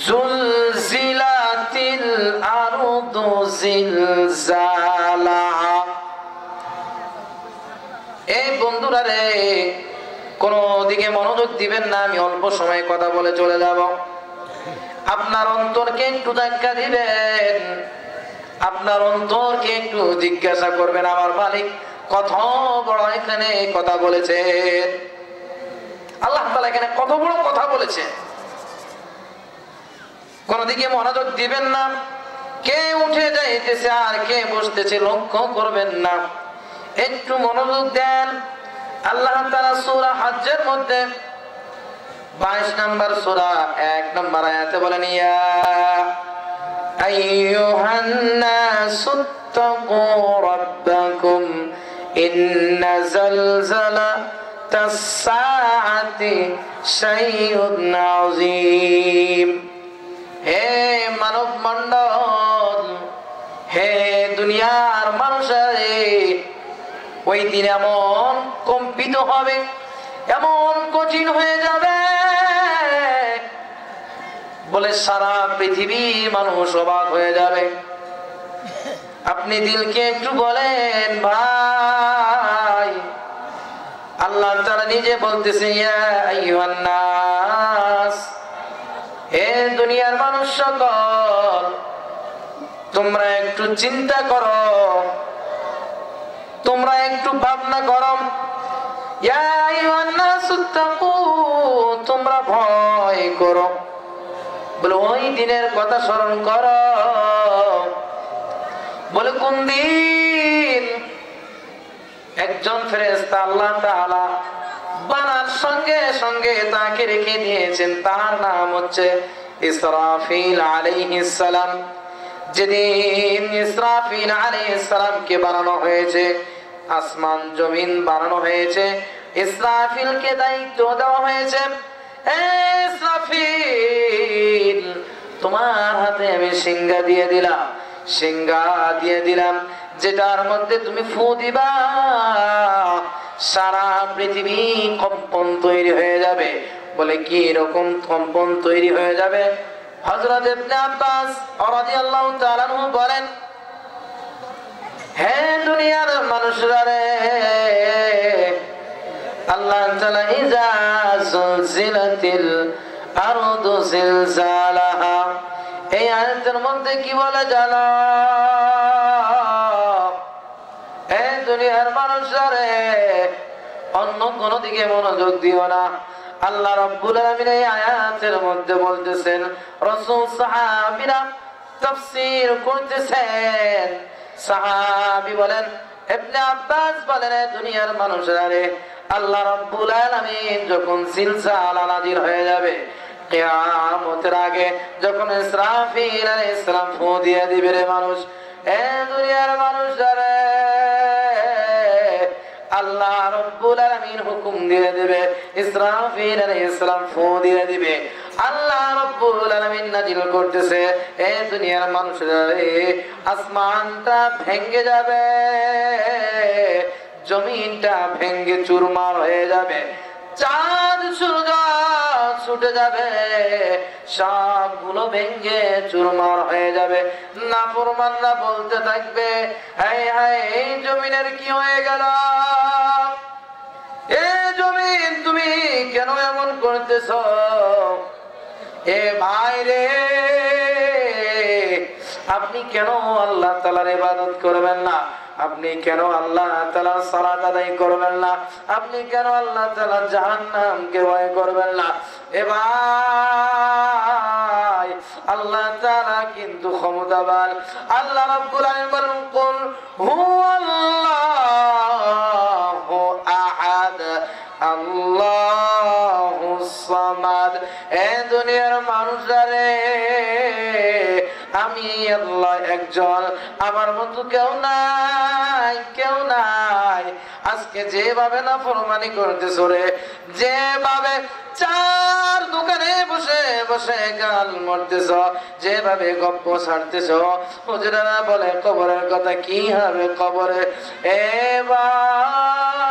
জুলজিলাতিল আরদু জিলজালাহা। এই বন্ধুরা রে, কোন দিকে মনোযোগ দিবেন না, আমি অল্প সময় কথা বলে চলে যাব। আপনার অন্তরকে একটু ধাক্কা দিবেন, আপনার অন্তরকে একটু জিজ্ঞাসা করবেন, আমার মালিক কত বড় এখানে কথা বলেছেন। আল্লাহ তাআলা এখানে কত বড় কথা বলেছেন। কোন দিকে মনোযোগ দিবেন না, কে উঠে যাইতেছে আর কে বসতেছে লক্ষ্য করবেন না, একটু মনোযোগ দেন। আল্লাহ তাআলা সূরা হজ্জের মধ্যে 22 নম্বর সূরা 1 নম্বর আয়াতে বলেন, ইয়া আইয়ুহান নাসুত্তাকু রাব্বাকুম ইন্না জালজালাতাস সাআতি শাইউন আযীম। হে মানব মণ্ডল, হে দুনিয়ার মানুষেরা, ওই দিন এমন কম্পিত হবে, এমন কঠিন হয়ে যাবে, বলে সারা পৃথিবী মানুষ অবাক হয়ে যাবে। আপনি দিলকে একটু বলেন ভাই, আল্লাহ তাআলা নিজে বলতেছে, ইয়া আইয়ুহান নাস, হে দুনিয়ার মানুষ সকল, তোমরা একটু চিন্তা করো, তোমরা একটু ভাবনা করো। ইয়া আইয়ুহান নাসুত্তাকু, তোমরা ভয় করো, বলে ওই দিনের কথা স্মরণ করো। বলে কোন দিন? একজন ফেরেশতা আল্লাহ তাআলা বানার সঙ্গে সঙ্গে তাকে রেখে দিয়েছেন, তার নাম হচ্ছে ইসরাফিল আলাইহিস সালাম। যেদিন ইসরাফিল আলাইহিস সালামকে বানানো হয়েছে, আসমান জমিন বানানো হয়েছে, ইসরাফিলকে দায়িত্ব দেওয়া হয়েছে, ইসরাফিল তোমার হাতে আমি সিংহা দিয়ে দিলাম, সিংহা দিয়ে দিলাম, যেটার মধ্যে তুমি ফু দিবা সারা পৃথিবী কম্পন তৈরি হয়ে যাবে। বলে কি রকম কম্পন তৈরি হয়ে যাবে? হযরত ইবনে আব্বাস রাদিয়াল্লাহু তাআলা আনহু বলেন, হে দুনিয়ার মানুষরা রে, আল্লাহ তাআলা ইজা যুলজিলাতিল আরদু জিলজালাহা, এই আয়াতের মধ্যে কি বলে জানো? হে দুনিয়ার মানুষরা রে, অন্য কোন দিকে মনোযোগ দিও না। আল্লাহ রাব্বুল আলামিন এই আয়াতের মধ্যে বলতেছেন, রাসূল সাহাবীরা তাফসীর করতেছেন, সাহাবী বলেন, ইবনে আব্বাস বলেন, দুনিয়ার মানুষরা রে, আল্লাহ রাব্বুল আলামিন যখন জিলজালা নাযিল হয়ে যাবে, কিয়ামতের আগে যখন ইসরাফিল আলাইহিস সালাম ফু দিয়ে দিবে রে মানুষ, এ দুনিয়ার মানুষরা রে, আল্লাহ রাব্বুল আলামিন হুকুম দিয়ে দিবে, ইসরাফিল আলাইহিস সালাম ফু দিয়ে দিবে। আল্লাহ রাব্বুল আলামিন নাযিল করতেছে, এ দুনিয়ার মানুষরা রে, আসমানটা ভেঙে যাবে, জমিনটা ভেঙে চুরমার হয়ে যাবে, চাঁদ সূর্য ছুটে যাবে, সবগুলো ভেঙে চুরমার হয়ে যাবে। নাফরমানরা বলতে থাকবে, হায় হায়, এই জমিনের কি হয়ে গেল? এ জমিন তুমি কেন এমন করতেছো? এ ভাই রে, আপনি কেন আল্লাহ তাআলার ইবাদত করবেন না? আপনি কেন আল্লাহ তাআলার সালাত আদায় করবেন না? আপনি কেন আল্লাহ তাআলার জাহান্নামকে ভয় করবেন না? এ ভাই, আল্লাহ তাআলা কিন্তু ক্ষমতাবান। আল্লাহ রাব্বুল আলামিন বলেন, কুল হুয়াল্লাহু আহাদ আল্লাহুস সামাদ। এ দুনিয়ার মানুষরা রে, আমি আল্লাহ একজন, আমার মতো কেউ নাই, কেউ নাই। আজকে যেভাবে নাফরমানি করতেছো রে, যেভাবে চার দোকানে বসে বসে গাল মরতেছ, যেভাবে গপ্প ছাড়তেছ, হুজুরেরা বলে কবরের কথা কি হবে কবরে। এ ভাই,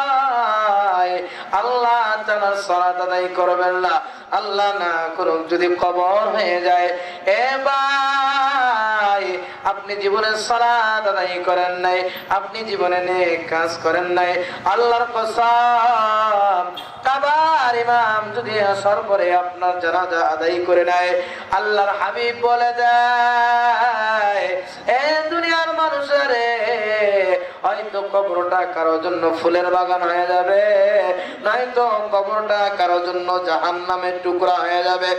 আল্লাহ তাআলা সালাত আদায় করবেন না। আল্লাহ না করুক যদি কবর হয়ে যায়। এ ভাই, আপনি জীবনে সালাত আদায় করেন নাই, আপনি জীবনে নেক কাজ করেন নাই, আল্লাহর কসম কাবার ইমাম যদি আসার পরে আপনার জানাজা আদায় করে নেয়, আল্লাহর হাবিব বলে দেয়, এ দুনিয়ার মানুষেরে হয়তো কবরটা কারোর জন্য ফুলের বাগান হয়ে যাবে, নয়তো কবরটা কারোর জন্য জাহান্নামের টুকরা হয়ে যাবে।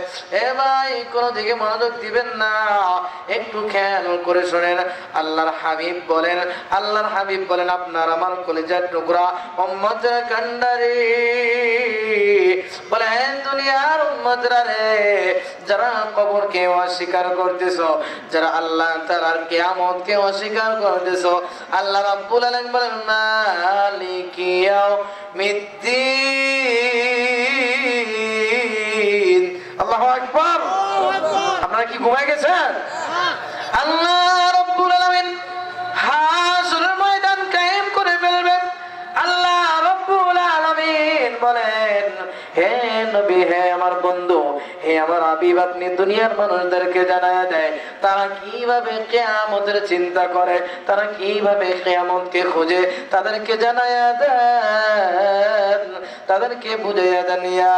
এ ভাই, কোনো দিকে মনোযোগ দিবেন না, একটু খেয়াল করে শোনেন। আল্লাহর হাবিব বলেন আপনার আমার কলিজার টুকরা উম্মতের কান্ডারি বলে, দুনিয়ার উম্মতরা রে, যারা কবরকে অস্বীকার করতেছো, যারা আল্লাহ তাআলার কিয়ামতকে অস্বীকার করতেছো, আল্লাহ রাব্বুল আলামিন বলেন মালিকি ইয়াউমিদ্দিন। আল্লাহু আকবার। আপনারা কি ঘুমায় গেছেন? আল্লাহ রাব্বুল আলামিন হাসরের ময়দান কায়েম করে ফেলবেন। আল্লাহ রাব্বুল আলামিন বলেন, হে নবী, হে আমার বন্ধু, হে আমার হাবিব, আপনি দুনিয়ার মানুষদেরকে জানায়া দেয় তারা কিভাবে কিয়ামতের চিন্তা করে, তারা কিভাবে কিয়ামতকে খোঁজে, তাদেরকে জানায়া দেন, তাদেরকে বুঝাইয়া দেন। ইয়া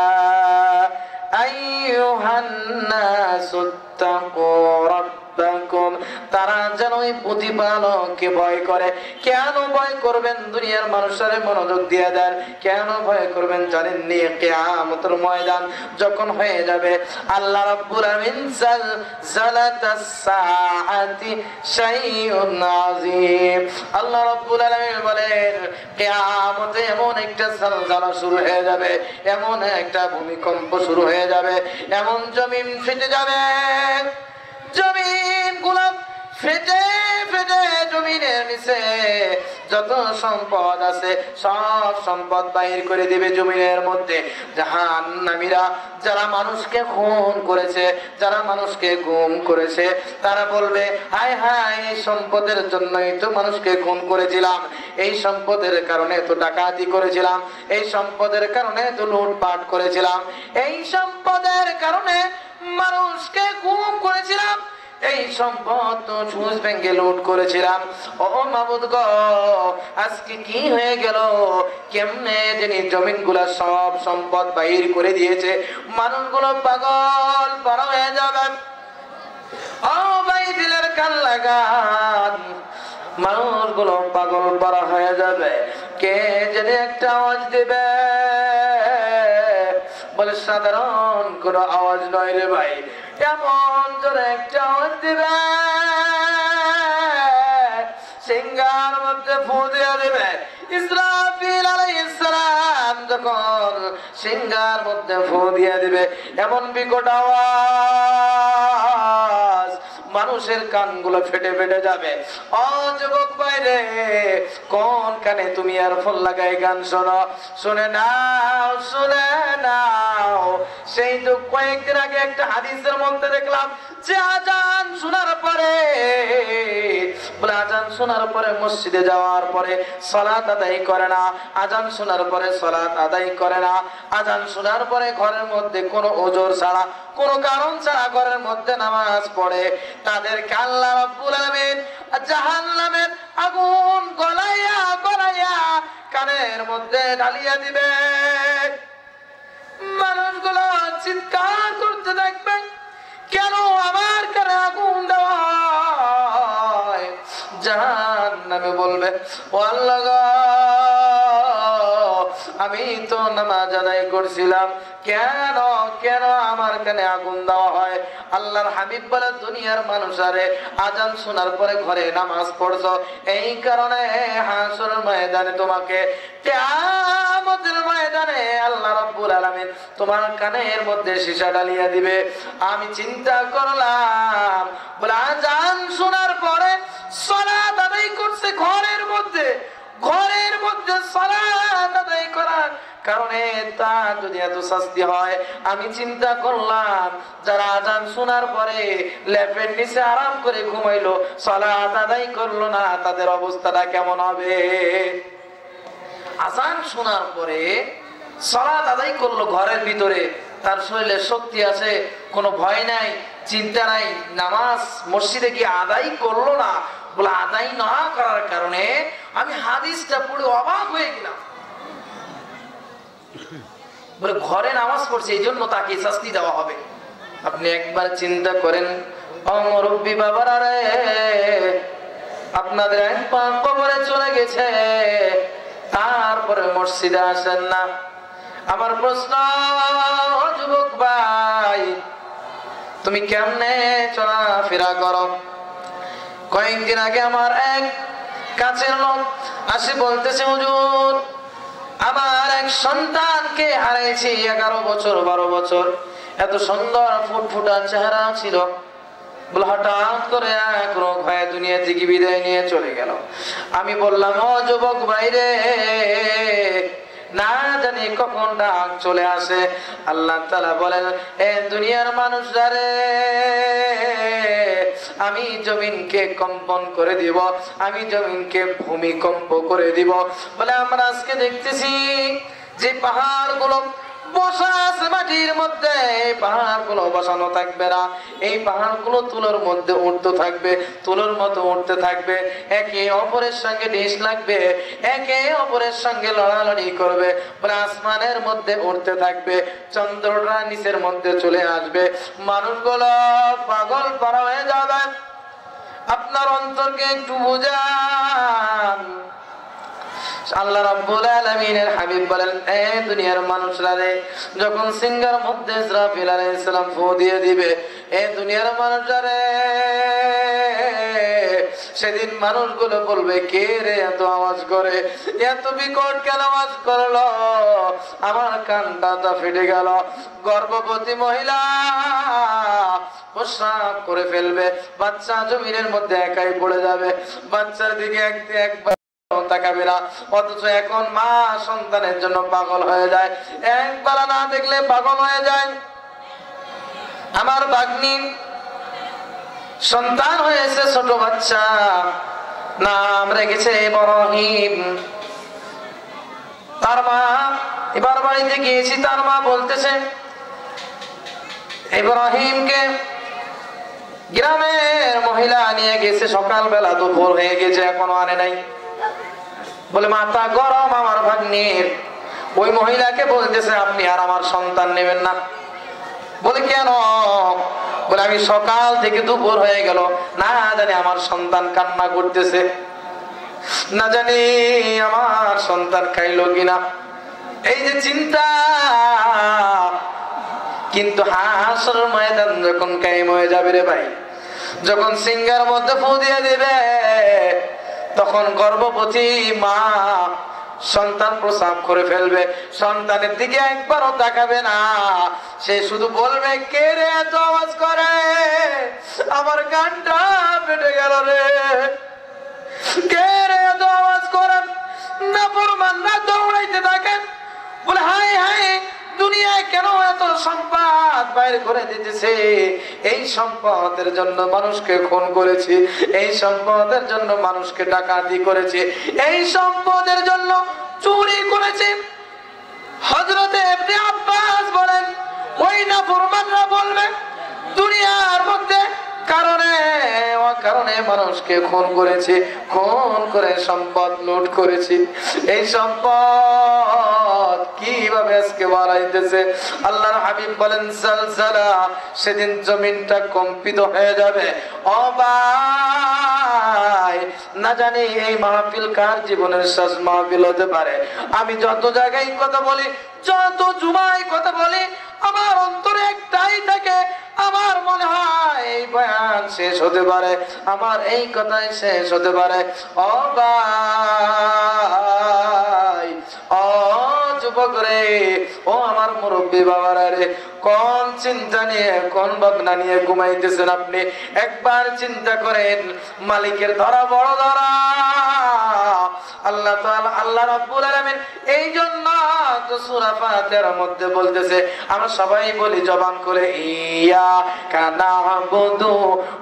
আইয়ুহান নাসু তাকু রাব্বাকুম, তারা যেন ওই প্রতিপালককে ভয় করে। কেন ভয় করবেন? দুনিয়ার মানুষের মনোযোগ দিয়ে দেন। কেন ভয় করবেন জানেন নি? কিয়ামতের ময়দান যখন হয়ে যাবে, আল্লাহ রাব্বুল আলামিন জালজালাতাস সাআতি শাইউন আযীম, আল্লাহ রাব্বুল আলামিন বলেন কিয়ামতে এমন একটা জালজালা শুরু হয়ে যাবে, এমন একটা ভূমিকম্প শুরু হয়ে যাবে, এমন জমিন ফেটে যাবে, জমিন গুলো ফেটে ফেটে জমিনের নিচে যত সম্পদ আছে সব সম্পদ বাইর করে দিবে জমিনের মধ্যে। জাহান্নামীরা, যারা মানুষকে খুন করেছে, যারা মানুষকে গুম করেছে, তারা বলবে, হায় হায়, এই সম্পদের জন্যই তো মানুষকে খুন করেছিলাম, এই সম্পদের কারণে তো ডাকাতি করেছিলাম, এই সম্পদের কারণে তো লুটপাট করেছিলাম, এই সম্পদের কারণে মানুষকে গুম করেছিলাম, এই সম্পদ তো সুদ ব্যাংকে লুট করেছিলাম। ও মাবুদ গো, আজকে কি হয়ে গেল? কেমনে যিনি জমিনগুলা সব সম্পদ বাইর করে দিয়েছে, মানুষগুলো পাগল পারা হয়ে যাবে। ও ভাই, দিলের কান লাগান, মানুষগুলো পাগল পারা হয়ে যাবে। কে যেন একটা আওয়াজ দিবে, বলে সাধারণ কোনো আওয়াজ নয় রে ভাই, এমন জোরে একটা আওয়াজ দিবে, সিংহার মধ্যে ফু দিয়ে দিবে। ইসরাফিল আলাইহিস সালাম যখন সিংহার মধ্যে ফু দিয়ে দিবে, এমন বিকট আওয়াজ, মানুষের কানগুলো ফেটে ফেটে যাবে। ও যুবক বাইরে, কোন কানে তুমি আর ফোন লাগাই গান শোনো? শুনে নাও, শুনে নাও। সেই তো কয়েকদিন আগে একটা হাদিসের মধ্যে দেখলাম যে আজান শোনার পরে, বলে আজান শোনার পরে মসজিদে যাওয়ার পরে সালাত আদায় করে না, আজান শোনার পরে সালাত আদায় করে না, আজান শোনার পরে ঘরের মধ্যে কোনো ওজর ছাড়া, কোনো কারণ ছাড়া ঘরের মধ্যে নামাজ পড়ে, তাদেরকে আল্লাহ রাব্বুল আলামিন জাহান্নামের আগুন গলাইয়া গলাইয়া কানের মধ্যে ঢালিয়া দিবে। মানুষগুলো চিৎকার করতে থাকবেন, কেন আমার কানে আগুন দেওয়া হয়? জাহান্নামে বলবে, ও আল্লাহ গো, আমি তো নামাজ আদায় করছিলাম, কেন কেন আমার কানে আগুন দেওয়া হয়? আল্লাহর হাবিব বলে, দুনিয়ার মানুষারে আজান শোনার পরে ঘরে নামাজ পড়ছো, এই কারণে হাসরের ময়দানে তোমাকে, কিয়ামতের ময়দানে আল্লাহ রাব্বুল আলামিন তোমার কানের মধ্যে সীসা ঢালিয়ে দিবে। আমি চিন্তা করলাম, বলে আজান শোনার পরে সালাত আদায় করছে ঘরের মধ্যে, ঘরের মধ্যে সালাত আদায় করার কারণে তার যদি এত শাস্তি হয়, আমি চিন্তা করলাম যারা আজান শোনার পরে লেপের নিচে আরাম করে ঘুমাইলো, সালাত আদায় করলো না, তাদের অবস্থাটা কেমন হবে? আজান শোনার পরে সালাত আদায় করলো ঘরের ভিতরে, তার শরীরে শক্তি আছে, কোনো ভয় নাই, চিন্তা নাই, নামাজ মসজিদে গিয়ে আদায় করলো না। বলে আদায় না করার কারণে আমি হাদিসটা পড়ে অবাক হয়ে গেলাম। বলে ঘরে নামাজ পড়ছে এই জন্য তাকে শাস্তি দেওয়া হবে। আপনি একবার চিন্তা করেন, ও মুরব্বি বাবারা রে, আপনাদের এক পা কবরে চলে গেছে, তারপরে মসজিদে আসেন না। আমার প্রশ্ন, যুবক ভাই, তুমি কেমনে চলাফেরা করো? কয়েকদিন আগে আমার এক কাছের লোক আসে বলতেছে, হুজুর আমার এক সন্তানকে হারিয়েছি, 11 বছর 12 বছর, এত সুন্দর ফুটফুটা চেহারা ছিল, বলে হঠাৎ করে এক রোগ হয়ে দুনিয়া থেকে বিদায় নিয়ে চলে গেল। আমি বললাম, ও যুবক ভাইরে, না জানি কখন ডাক চলে আসে। আল্লাহ তাআলা বলেন, এ দুনিয়ার মানুষরা রে, আমি জমিনকে কম্পন করে দিব, আমি জমিনকে ভূমিকম্প করে দিব। বলে আমরা আজকে দেখতেছি যে পাহাড়গুলো বসা আছে মাটির মধ্যে, পাহাড়গুলো বসানো থাকবে না, এই পাহাড়গুলো তুলোর মধ্যে উঠতে থাকবে, তুলোর মতো উঠতে থাকবে, একে অপরের সঙ্গে ঢিস লাগবে, একে অপরের সঙ্গে লড়ালড়ি করবে। বলে আসমানের মধ্যে উঠতে থাকবে, চন্দ্রটা নিচের মধ্যে চলে আসবে, মানুষগুলো পাগল পারা হয়ে যাবে। আপনার অন্তরকে একটু বুঝান। আল্লাহ রাব্বুল আলামিনের হাবিব বলেন, এ দুনিয়ার মানুষরা রে, যখন সিংহার মধ্যে ইসরাফিল আলাইহিস সালাম ফু দিয়ে দিবে, এ দুনিয়ার মানুষরা রে, সেদিন মানুষগুলো বলবে, কে রে এত আওয়াজ করে, এত বিকট কেন আওয়াজ করলো, আমার কানটা তো ফেটে গেল। গর্ভবতী মহিলা প্রস্রাব করে ফেলবে, বাচ্চা জমিনের মধ্যে একাই পড়ে যাবে, বাচ্চার দিকে একবার তাকাবে না। অথচ এখন মা সন্তানের জন্য পাগল হয়ে যায়, একবার না দেখলে পাগল হয়ে যায়। আমার ভাগ্নি সন্তান হয়েছে, ছোট বাচ্চা, নাম রেখেছে ইব্রাহিম। তার মা, এবার বাড়িতে গিয়েছি, তার মা বলতেছে, ইব্রাহিমকে গ্রামের মহিলা নিয়ে গেছে, সকালবেলা দুপুর হয়ে গেছে, এখনো আনে নাই। বলে মাথা গরম আমার ভাগ্নির। ওই মহিলাকে বলতেছে, আপনি আর আমার সন্তান নেবেন না। বলে কেন? বলে আমি সকাল থেকে দুপুর হয়ে গেল, না জানি আমার সন্তান কান্না করতেছে, না জানি আমার সন্তান খাইলো কিনা। এই যে চিন্তা। কিন্তু হাসর ময়দান যখন কায়েম হয়ে যাবে রে ভাই, যখন সিংহার মধ্যে ফু দিয়ে দিবে, তখন গর্ভবতী মা সন্তান প্রসব করে ফেলবে, সন্তানের দিকে একবারও তাকাবে না, সে শুধু বলবে, কে রে এত আওয়াজ করে, আমার কানটা ফেটে গেল রে, কে রে এত আওয়াজ করে। না ফরমানরা দৌড়াইতে থাকে, বলে হায় হায়, দুনিয়ায় কেন এত সম্পদ বাইর করে দিতেছে, এই সম্পদের জন্য মানুষকে খুন করেছি, এই সম্পদের জন্য মানুষকে ডাকাতি করেছে, এই সম্পদের জন্য চুরি করেছে। হযরতে ইবনে আব্বাস বলেন, ওই নাফরমানরা বলবে, দুনিয়ার মধ্যে কারণে মানুষকে খুন করেছে, খুন করে সম্পদ লুট করেছি, এই সম্পদ কিভাবে আজকে বাড়াইতেছে। আল্লাহর হাবিব বলেন, জালজালা, সেদিন জমিনটা কম্পিত হয়ে যাবে। ও ভাই, না জানি এই মাহফিল কার জীবনের শেষ মাহফিল হতে পারে। আমি যত জায়গায় কথা বলি, যত জুমায় কথা বলি, আমার অন্তরে একটাই থাকে, আমার মনে হয় এই বয়ান শেষ হতে পারে, আমার এই কথাই শেষ হতে পারে। ও ভাই, ও যুবক রে, ও আমার মুরব্বী বাবারা রে, কোন চিন্তা নিয়ে, কোন ভাবনা নিয়ে ঘুমাইতেছেন আপনি? একবার চিন্তা করেন, মালিকের ধরা বড় ধরা। আল্লাহ তাআলা আল্লাহ রাব্বুল আলামিন এই জন্য তো সূরা ফাতিহার মধ্যে বলতেছে, আমরা সবাই বলি জবান করে, ইয়াকা না'বুদু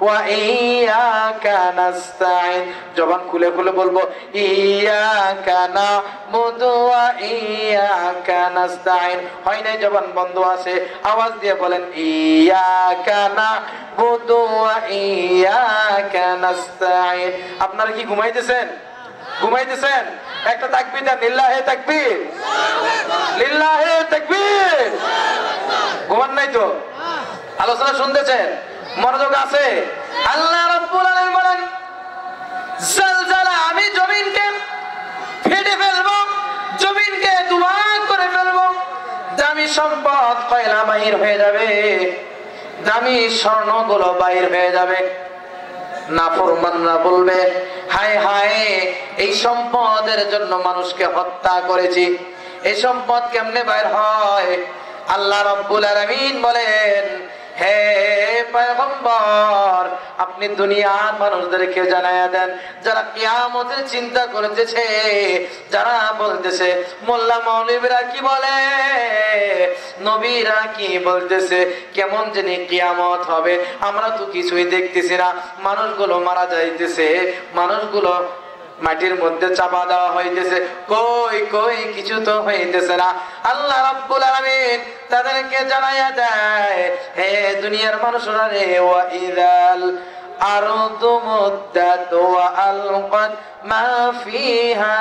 ওয়া ইয়াকা নাস্তাঈন। জবান খুলে খুলে বলবো, ইয়াকা না'বুদু ওয়া ইয়াকা নাস্তাঈন। হয় নাই, জবান বন্ধ আছে, আওয়াজ দিয়ে বলেন, ইয়াকা না'বুদু ওয়া ইয়াকা নাস্তাঈন। আপনারা কি ঘুমাইতেছেন? ঘুমাইতেছেন? একটা তাকবীর দেন, লিল্লাহে তাকবীর, লিল্লাহে তাকবীর। ঘুমান নাই তো? আলোচনা শুনতেছেন? মনোযোগ আছে? আল্লাহ রাব্বুল আলামিন বলেন, জালজালা, আমি জমিনকে ফেটে ফেলবো, জমিনকে দুভাগ করে ফেলবো। দামি সম্পদ কয়লা বাহির হয়ে যাবে, দামি স্বর্ণগুলো বাহির হয়ে যাবে। নাফরমানরা বলবে, হায় হায়, এই সম্পদের জন্য মানুষকে হত্যা করেছি, এই সম্পদ কেমনে বাইর হয়? আল্লাহ রাব্বুল আলামিন বলেন, হে পয়গম্বর, আপনি দুনিয়ার মানুষদেরকে জানায়া দেন, যারা কিয়ামতের চিন্তা করতেছে, যারা বলতেছে মোল্লা মৌলবীরা কি বলে, নবীরা কি বলতেছে, কেমন জানি কিয়ামত হবে, আমরা তো কিছুই দেখতেছি না, মানুষগুলো মারা যাইতেছে, মানুষগুলো মাটির মধ্যে চাপা দেওয়া হইতেছে, কই কই কিছু তো হইতেছে না। আল্লাহ রাব্বুল আলামিন তাদেরকে জানাইয়া দেয়, হে দুনিয়ার মানুষরা রে, ওয়া ইযাল আরদু মুদ্দাত ওয়া আলকাত মা ফিহা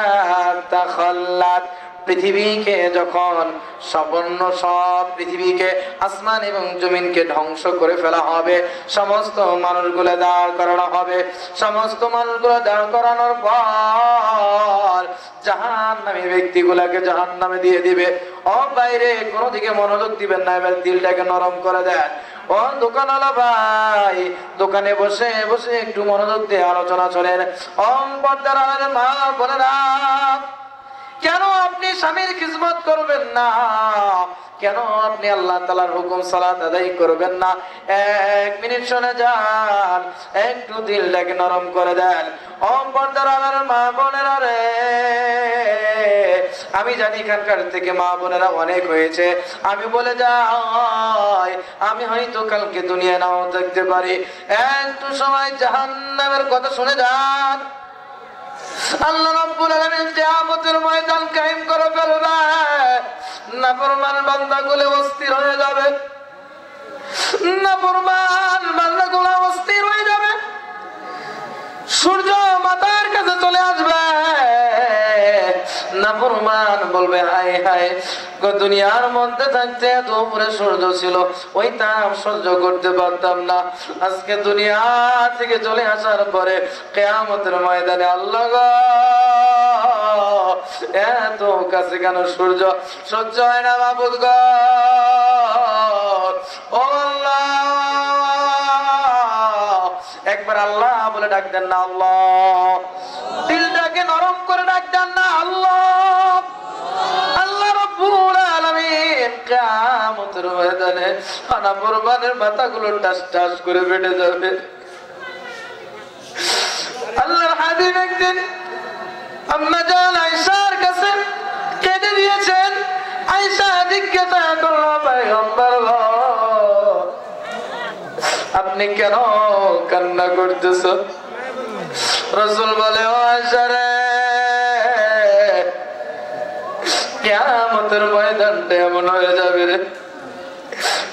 তাখাল্লাত। পৃথিবীকে যখন সম্পূর্ণ সব পৃথিবীকে, আসমান এবং জমিনকে ধ্বংস করে ফেলা হবে, সমস্ত মানুষগুলো দাঁড় করানো হবে, সমস্ত মানুষগুলো দাঁড় করানোর পর জাহান্নামী ব্যক্তিগুলোকে জাহান্নামে দিয়ে দিবে। ও বাইরে কোনো দিকে মনোযোগ দিবেন না, এবার দিলটাকে নরম করে দেন। ও দোকানওয়ালা ভাই, দোকানে বসে বসে একটু মনোযোগ দিয়ে আলোচনা চলেন। ও পর্দার আড়ালের মা বোনেরা, কেন আপনি স্বামীর খিদমত করবেন না? কেন আপনি আল্লাহ তাআলার হুকুম সালাত আদায় করবেন না? এক মিনিট শুনে যান, একটু দিলটাকে নরম করে দেন। ও পর্দার আড়ালের মা বোনেরা রে, আমি জানি এখানকার থেকে মা বোনেরা অনেক হয়েছে, আমি বলে যাই, আমি হয়তো কালকে দুনিয়া নাও দেখতে পারি। একটু সময় জাহান্নামের কথা শুনে যান। আল্লাহ রাব্বুল আলামিন কিয়ামতের ময়দান কায়েম করে ফেলবে, নাফরমান বান্দাগুলো অস্থির হয়ে যাবে, নাফরমান বান্দাগুলো অস্থির হয়ে যাবে, সূর্য মাথার কাছে চলে আসবে। নাফরমান বলবে, হায় হায়, দুনিয়ার মধ্যে থাকতে এত উপরে সূর্য ছিল, ওই তাপ সহ্য করতে পারতাম না, আজকে দুনিয়া থেকে চলে আসার পরে কিয়ামতের ময়দানে আল্লাহ গো, এত কাছে কেন সূর্য, সহ্য হয় না মাবুদ গো, ও আল্লাহ, একবার আল্লাহ বলে ডাক দেন না, আল্লাহ, দিলটাকে নরম করে ডাক দেন না, আল্লাহ। আল্লাহ রাব্বুল আলামিন কিয়ামতের ময়দানে নাফরমানের মাথাগুলো টাস টাস করে ফেটে যাবে। আল্লাহর হাবিব একদিন আম্মা জান আয়েশার কাছে কেঁদে দিয়েছেন। আয়েশা জিজ্ঞাসা করলো, পয়গম্বর গো, আপনি কেন কান্না করতেছো? রাসূল বলে, ও আয়েশা রে, কিয়ামতের ময়দানটা এমন হয়ে যাবে রে,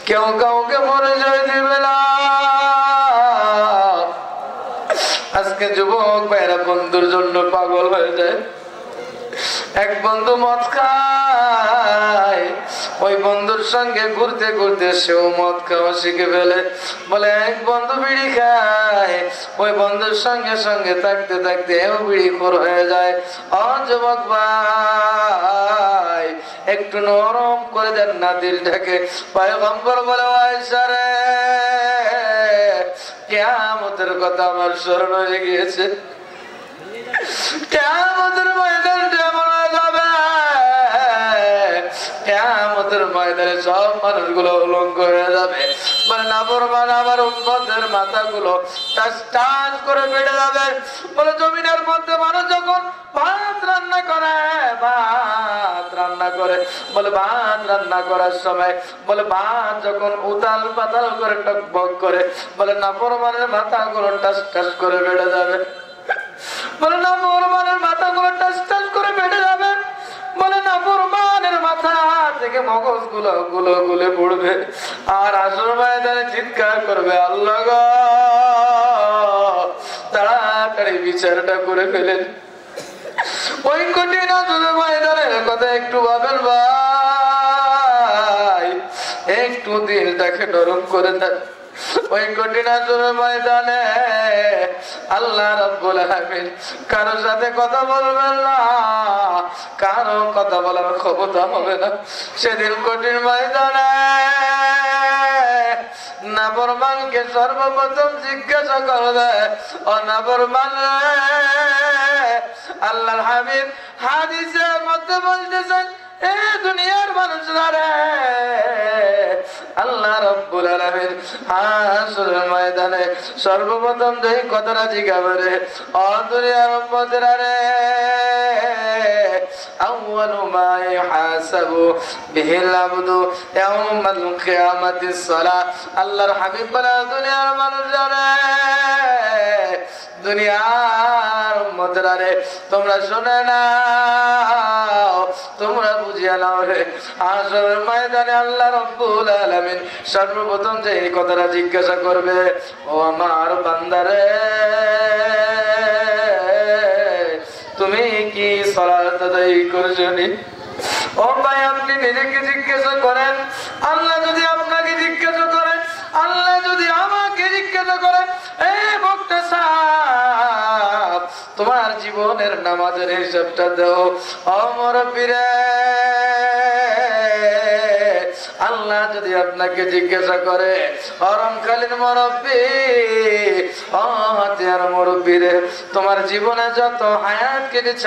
কেউ কাউকে পরিচয় দিবে না। আজকে যুবক ভাইরা বন্ধুর জন্য পাগল হয়ে যায়। এক বন্ধু মদ খায়, ওই বন্ধুর সঙ্গে ঘুরতে ঘুরতে সেও মদ খাওয়া শিখে ফেলে। বলে এক বন্ধু বিড়ি খায়, ওই বন্ধুর সঙ্গে সঙ্গে থাকতে থাকতে এও বিড়িখোর হয়ে যায়। ও যুবক ভাই, একটু নরম করে দেন না দিলটাকে। পয়গম্বর বলে, আয়েশা রে, কিয়ামতের কথা আমার স্মরণ হয়ে গিয়েছে, কিয়ামতের ময়দানটা এমন হয়ে যাবে, কিয়ামতের ময়দানে সব মানুষগুলো উলঙ্গ হয়ে যাবে। বলে নাফরমান আমার উম্মতের মাথাগুলো টাস টাস করে বেড়ে যাবে। বলে জমিনের মধ্যে মানুষ যখন ভাত রান্না করে বলে ভাত রান্না করার সময় বলে ভাত যখন উতাল পাতাল করে টকবক করে বলে নাফরমানের মাথাগুলো টাস টাস করে বেড়ে যাবে। বলে নাফরমানের মাথাগুলো টাস টাস করে বেড়ে যাবে। বলে নাফরমানের মাথা থেকে মগজ গুলো গুলে পড়বে আর আসর ময়দানে চিৎকার করবে, আল্লাহ গো তাড়াতাড়ি বিচারটা করে ফেলেন। ওই কঠিন আসরের ময়দানের কথা একটু ভাবেন ভাই, একটু দিলটাকে নরম করে দেন। ওই কঠিন আসরের ময়দানে আল্লাহ রাব্বুল আলামিন কারোর সাথে কথা বলবেন না, কারো কথা বলার ক্ষমতা হবে না। সেদিন কঠিন ময়দানে নাফরমানকে সর্বপ্রথম জিজ্ঞাসা করবে, ও নাফরমান আল্লাহর হাবিব হাদিসের মধ্যে বলতেছেন, এ দুনিয়ার মানুষরা রে, আল্লাহ রাব্বুল আলামিন হাসরের ময়দানে সর্বপ্রথম যেই কথাটা জিজ্ঞাসা করে, ও দুনিয়ার উম্মতেরা রে, আউয়ালু মা ইহাসাবু বিহিল আবদু ইয়াউমাল কিয়ামাতিস সালাত। আল্লাহর হাবিব বলে, দুনিয়ার মানুষরা রে, দুনিয়ার উম্মতেরা রে, তোমরা শুনে নাও, তোমরা বুঝিয়ে নাও রে, হাসরের ময়দানে আল্লাহ রাব্বুল আলামিন সর্বপ্রথম যে এই কথাটা জিজ্ঞাসা করবে, ও আমার বান্দারে, তুমি কি সালাত আদায় করেছো নি? ও ভাই, আপনি নিজেকে জিজ্ঞাসা করেন, আল্লাহ যদি আপনাকে জিজ্ঞাসা করেন, আল্লাহ যদি আমাকে জিজ্ঞাসা করেন, এ বক্তা সাহেব তোমার জীবনের নামাজের হিসাবটা দাও। ও মুরব্বিরে, আল্লাহ যদি আপনাকে জিজ্ঞাসা করে, অরমকালীন মুরব্বি, ও হাতিয়ার মুরব্বি রে, তোমার জীবনে যত হায়াত কেটেছ,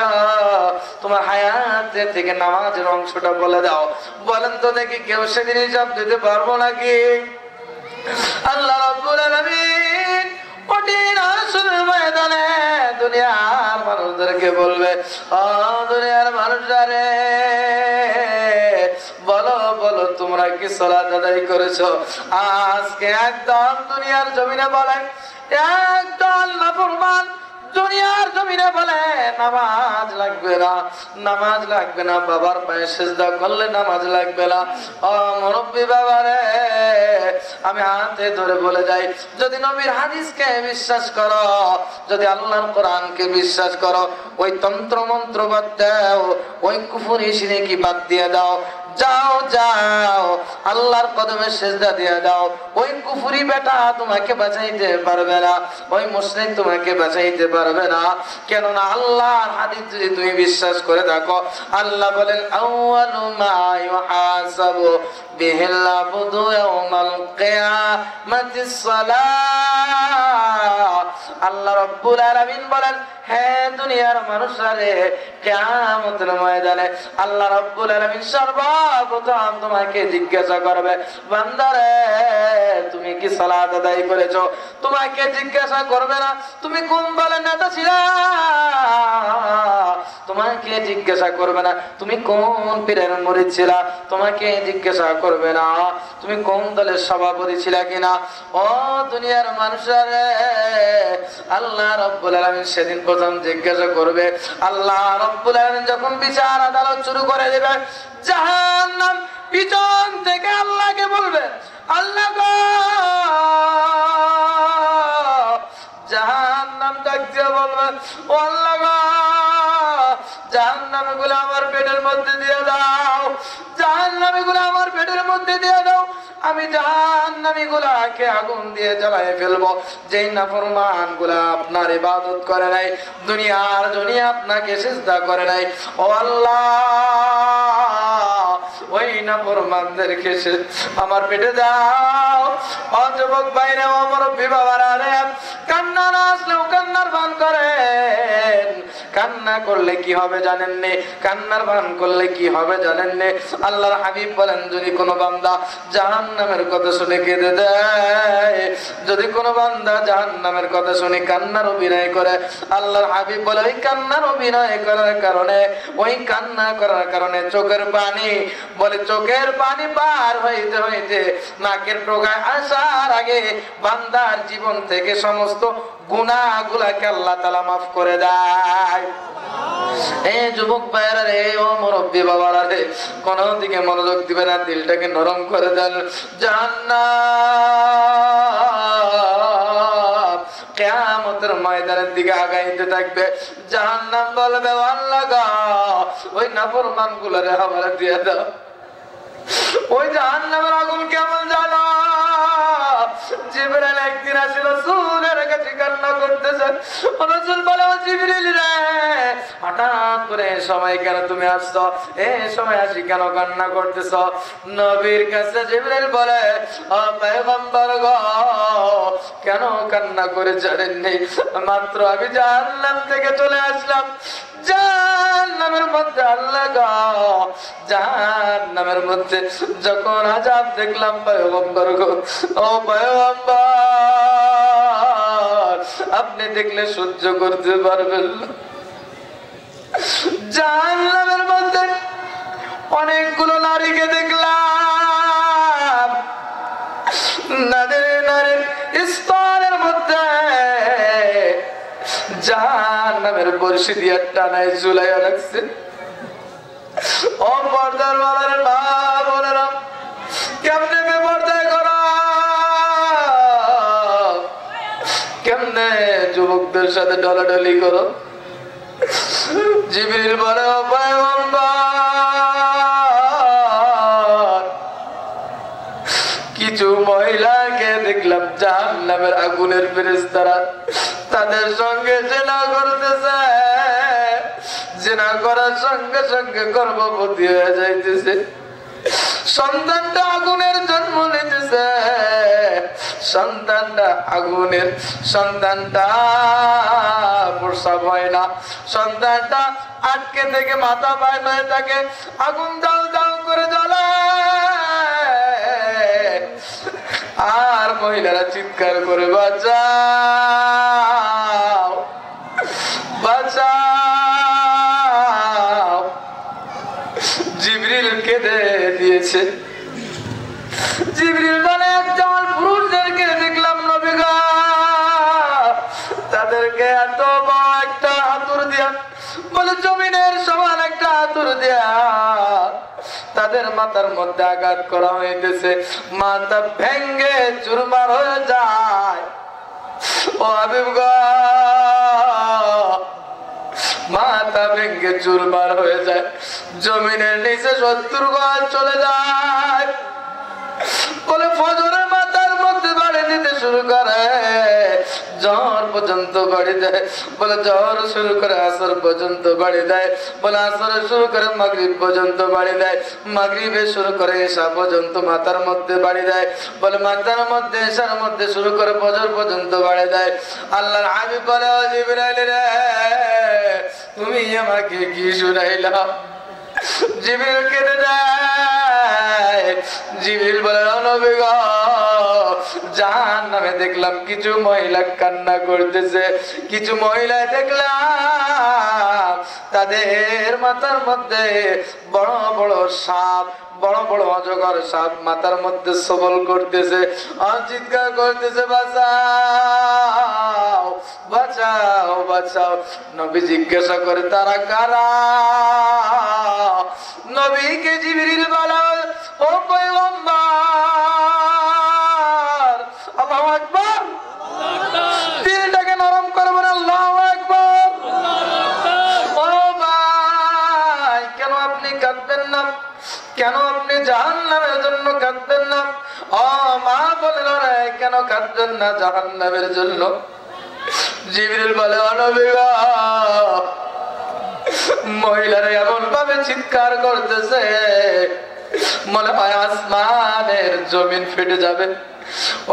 তোমার হায়াতের থেকে নামাজের অংশটা বলে দাও। বলেন তো দেখি, কেউ সেদিন হিসাব দিতে পারবো নাকি? আল্লাহ রাব্বুল আলামিন কঠিন হাসরের ময়দানে দুনিয়ার মানুষদেরকে বলবে, ও দুনিয়ার মানুষরা রে, বলো বলো তোমরা কি সালাত আদায় করেছো? আজকে একদম দুনিয়ার জমিনে বলে, একদল নাফরমান দুনিয়ার জমিনে বলে নামাজ লাগবে না, নামাজ লাগবে না, বাবার পায়ে সিজদা করলে নামাজ লাগবে না। ও মুরব্বি বাবা রে, আমি হাতে ধরে বলে যাই, যদি নবীর হাদিসকে বিশ্বাস করো, যদি আল্লাহর কোরআনকে বিশ্বাস করো, ওই তন্ত্র মন্ত্র বাদ দাও, ওই কুফরি শিরকি বাদ দিয়ে দাও, যাও যাও আল্লাহর কদমে সিজদা দিয়ে দাও। ওই কুফরি বেটা তোমাকে বাঁচাইতে পারবে না, ওই মুশরিক তোমাকে বাঁচাইতে পারবে না। কেননা আল্লাহর হাদিস যদি তুমি বিশ্বাস করে থাকো, আল্লাহ বলেন, আউয়ালু মা ইউহাসাবু বিহিল আবদু ইয়াউমাল কিয়ামাতিস সালাত। আল্লাহ রাব্বুল আলামিন বলেন, হে দুনিয়ার মানুষরা রে, কিয়ামতের ময়দানে আল্লাহ রাব্বুল আলামিন সর্বপ্রথম তোমাকে জিজ্ঞাসা করবে, বান্দা রে, তুমি কি সালাত আদায় করেছো? তোমাকে জিজ্ঞাসা করবে না তুমি কোন দলের নেতা ছিলা, তোমাকে জিজ্ঞাসা করবে না তুমি কোন পীরের মুরিদ ছিলা, তোমাকে জিজ্ঞাসা করবে না তুমি কোন দলের সভাপতি ছিলা কিনা। ও দুনিয়ার মানুষরা রে, আল্লাহ রাব্বুল আলামিন সেদিন প্রথম জিজ্ঞাসা করবে। আল্লাহ রাব্বুল আলামিন যখন বিচার আদালত শুরু করে দেবে, জাহান্নাম পিছন থেকে আল্লাহকে বলবে, আল্লাহ গো, জাহান্নাম ডাক দিয়ে বলবে, ও আল্লাহ গো, জাহান্নামীগুলো আমার পেটের মধ্যে দিয়ে দাও, জাহান্নামীগুলো আমার পেটের মধ্যে দিয়ে দাও, আমি জাহান্নামীগুলাকে আগুন দিয়ে জ্বালায় ফেলবো। যেই নাফরমানগুলা আপনার ইবাদত করে নাই, দুনিয়ার জন্য আপনাকে সিজদা করে নাই, ও আল্লাহ, ওই নাফরমানদেরকে আমার পেটে দাও, ও যুবক ভাইরা, ও মুরব্বী বাবারা রে, কান্না না আসলেও কান্নার ভান করেন। কান্না করলে কি হবে জানেন নে? কান্নার ভান করলে কি হবে জানেন নে? আল্লাহর হাবিব বলেন, যদি কোনো বান্দা জাহান্নামের কথা শুনে কেঁদে দেয়, যদি কোনো বান্দা জাহান্নামের কথা শুনে কান্নার অভিনয় করে, আল্লাহর হাবিব বলে ওই কান্নার অভিনয় করার কারণে, ওই কান্না করার কারণে চোখের পানি, বলে চোখের পানি পার হইতে হইতে নাকের টোকায় আসার আগে বান্দার জীবন থেকে সমস্ত গুনাহগুলোকে আল্লাহ তাআলা মাফ করে দেয়। এই যুবক ভাইরা রে, ও মুরব্বী বাবারা রে, কোন দিকে মনোযোগ দিবে না, দিলটাকে নরম করে দেন। জান্নাত কিয়ামতের ময়দানের দিকে আগাইতে থাকবে। জাহান্নাম বলবে, আল্লাহ গো, ওই নাফরমানগুলোরে হাওয়া দিয়ে দাও। ওই জাহান্নামের আগুন কেমন জানো? জিবরাইল একদিন আসে রাসূলের কাছে কান্না করতেছে। রাসূল বলে, ও জিবরিল রে, হঠাৎ করে সময় কেন তুমি আসছো? এই সময় আসি কেন কান্না করতেছো? নবীর কাছে জিবরাইল বলে, ও পয়গম্বর গো, কেন কান্না করে জানেননি? মাত্র আমি জাহান্নাম থেকে চলে আসলাম। জাহান্নামের মধ্যে আল্লাহ গো, জাহান্নামের মধ্যে যখন আযাব দেখলাম পয়গম্বর গো, ও পয়গম্বর, আপনি দেখলে সহ্য করতে পারবেন না। জাহান্নামের মধ্যে অনেকগুলো নারীকে দেখলাম, নারীর স্তরের মধ্যে জাহান্নামের বর্ষি দিয়ে টানায় ঝুলাইয়া রাখছে। ও পর্দার বাবার মা বোনেরা, কেমনে বেপরদায় করো? কেমনে যুবকদের সাথে ডলাডলি করো? জিবরিল বলে, ও পয়গম্বর, কিছু মহিলাকে দেখলাম জাহান্নামের আগুনের ফেরেশতারা তাদের সঙ্গে জিনা করতেছে। জিনা করার সঙ্গে সঙ্গে গর্ভবতী হয়ে যাইতেছে, সন্তানটা আগুনের জন্ম নিতেছে। সন্তানটা আগুনের, সন্তানটা প্রসব হয় না, সন্তানটা আটকে থেকে মাথা বাইর হয়ে থাকে, আগুন দাও দাও করে জ্বলে। আর মহিলারা চিৎকার করে, বাঁচাও বাঁচাও। জিবরিল কেঁদে দিয়েছে। জিবরিল বলে, একদল পুরুষদেরকে দেখলাম নবী গো, তাদেরকে এত বড় একটা হাতুড় দিয়া, বলে জমিনের সমান একটা হাতুড় দিয়া তাদের মাথার মধ্যে আঘাত করা হইতেছে, মাথা ভেঙ্গে চুরমার হয়ে যায়। ও হাবিব গো, মাথা ভেঙ্গে চুরমার হয়ে যায়, জমিনের নিচে 70 গজ চলে যায়। বলে ফজরের মাথার মধ্যে বাড়ি দিতে শুরু করে, জ্বর পর্যন্ত বাড়ি দেয়। বলে জ্বর শুরু করে আসর পর্যন্ত বাড়ি দেয়। বলে আসরে শুরু করে মাগরিব পর্যন্ত বাড়ি দেয়। মাগরিবে শুরু করে এশা পর্যন্ত মাথার মধ্যে বাড়ি দেয়। বলে মাথার মধ্যে এশার মধ্যে শুরু করে ফজর পর্যন্ত বাড়ি দেয়। আল্লাহর হাবিব বলে, ও জিবরাইল রে, তুমি আমাকে কি শুনাইলা? জিবরিল কেঁদে দেয়। জিবরিল বলে, ও নবী গো, জাহান্নামে দেখলাম কিছু মহিলা কান্না করতেছে, কিছু মহিলা দেখলাম তাদের মাথার মধ্যে বড় বড় সাপ, বড় বড় অজগর সাপ মাথার মধ্যে সবল করতেছে, আর চিৎকার করতেছে, বাঁচাও বাঁচাও বাঁচাও। নবী জিজ্ঞাসা করে, তারা কারা? নবীকে জিবরিল বলে, ও পয়গম্বর, আল্লাহু আকবার। দিলটাকে নরম করবে না, আল্লাহু আকবার। ও ভাই, কেন আপনি কাঁদবেন না? কেন আপনি জাহান্নামের জন্য কাঁদবেন না? ও মা বলেন, কেন কাঁদবেন না জাহান্নামের জন্য? জিবরিল বলে, ও নবী গো, মহিলারা এমন ভাবে চিৎকার করতেছে, মনে হয় আসমানের জমিন ফেটে যাবে।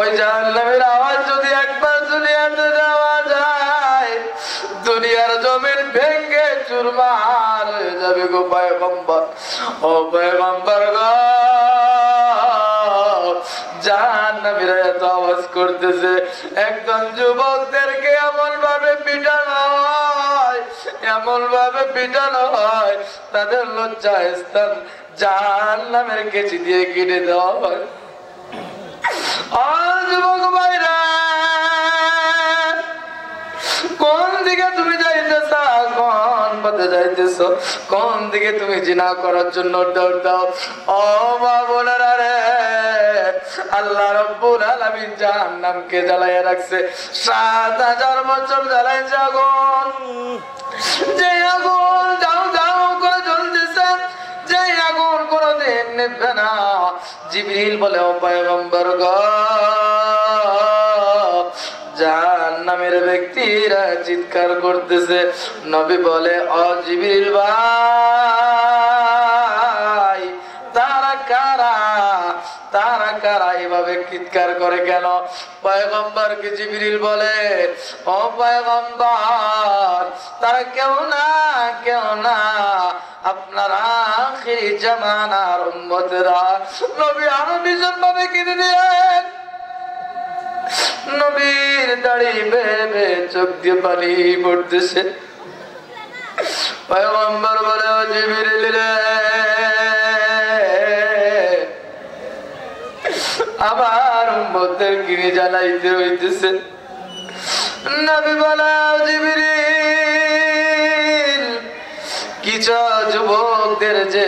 ওই জাহান্নামের আওয়াজ যদি একবার দুনিয়াতে দেওয়া যায়, দুনিয়ার জমিন ভেঙ্গে চুরমার হয়ে যাবে গো পয়গম্বর। ও পয়গম্বর গো, জাহান্নামীরা এত আওয়াজ করতেছে, একদম যুবকদেরকে এমন ভাবে পিটানো হয়, এমন ভাবে পিটানো হয়, তাদের লজ্জা স্থান জাহান্নামের কেচি দিয়ে কেটে দেওয়া হয়। যুবক ভাইরা, কোন দিকে তুমি যাইতেছ? কোন পথে যাইতেছ? কোন দিকে তুমি জিনা করার জন্য দৌড় দাও? ও মা বোনেরা রে, আল্লাহ রাব্বুল আলামিন জাহান্নামকে জ্বালাইয়া রাখছে ৭,০০০ বছর জ্বালাইছে আগুন। যে আগুন যাও যাও করে জ্বলতেছে, যে আগুন কোনদিন নিভবে না। জিবরিল বলে, ও পয়গম্বর গো, জাহান্নামের ব্যক্তিরা চিৎকার করতেছে। নবী বলে, ও জিবরিল ভাই, তারা কারা? তারা কারা এভাবে চিৎকার করে কেন? পয়গম্বরকে জিবরিল বলে, ও পয়গম্বর, তারা কেউ না, কেউ না, আপনার আখিরি জামানার উম্মতেরা। নবী আরো ভীষণ ভাবে কেঁদে দিলেন। নবীর দাড়ি বেয়ে বেয়ে চোখ দিয়ে পানি পড়তেছে। পয়গম্বর বলে, ও জিবরিল রে, আবার উম্মতের কিনে জ্বালাইতে হইতেছে। নবী বলে, ও জিবরিল, কিছু যুবকদের যে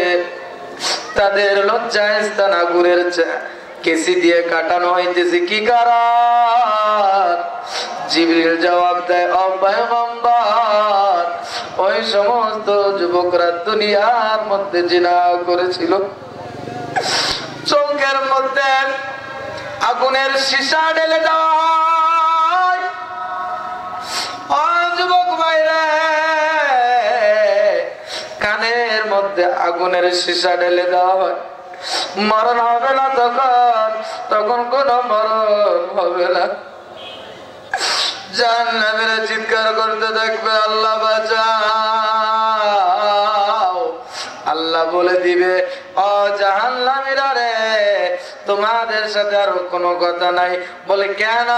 তাদের লজ্জায় স্থান আগুনের কেসি দিয়ে কাটানো হইতেছে, কি কারণ? জিবরিল জবাব দেয়, ও পয়গম্বর, ওই সমস্ত যুবকরা দুনিয়ার মধ্যে জিনা করেছিল, চোখের মধ্যে আগুনের সীসা ঢেলে দেওয়া হয়। ও যুবক ভাইরা, কানের মধ্যে আগুনের সীসা ঢেলে দেওয়া হয়। মরণ হবে না তখন, তখন কোন মরণ হবে না। জাহান্নামীরা চিৎকার করতে থাকবে, আল্লাহ বাঁচাও। আল্লাহ বলে দিবে, ও জাহান্নামীরা রে, তোমাদের সাথে আর কোনো কথা নাই। বলে, কেন?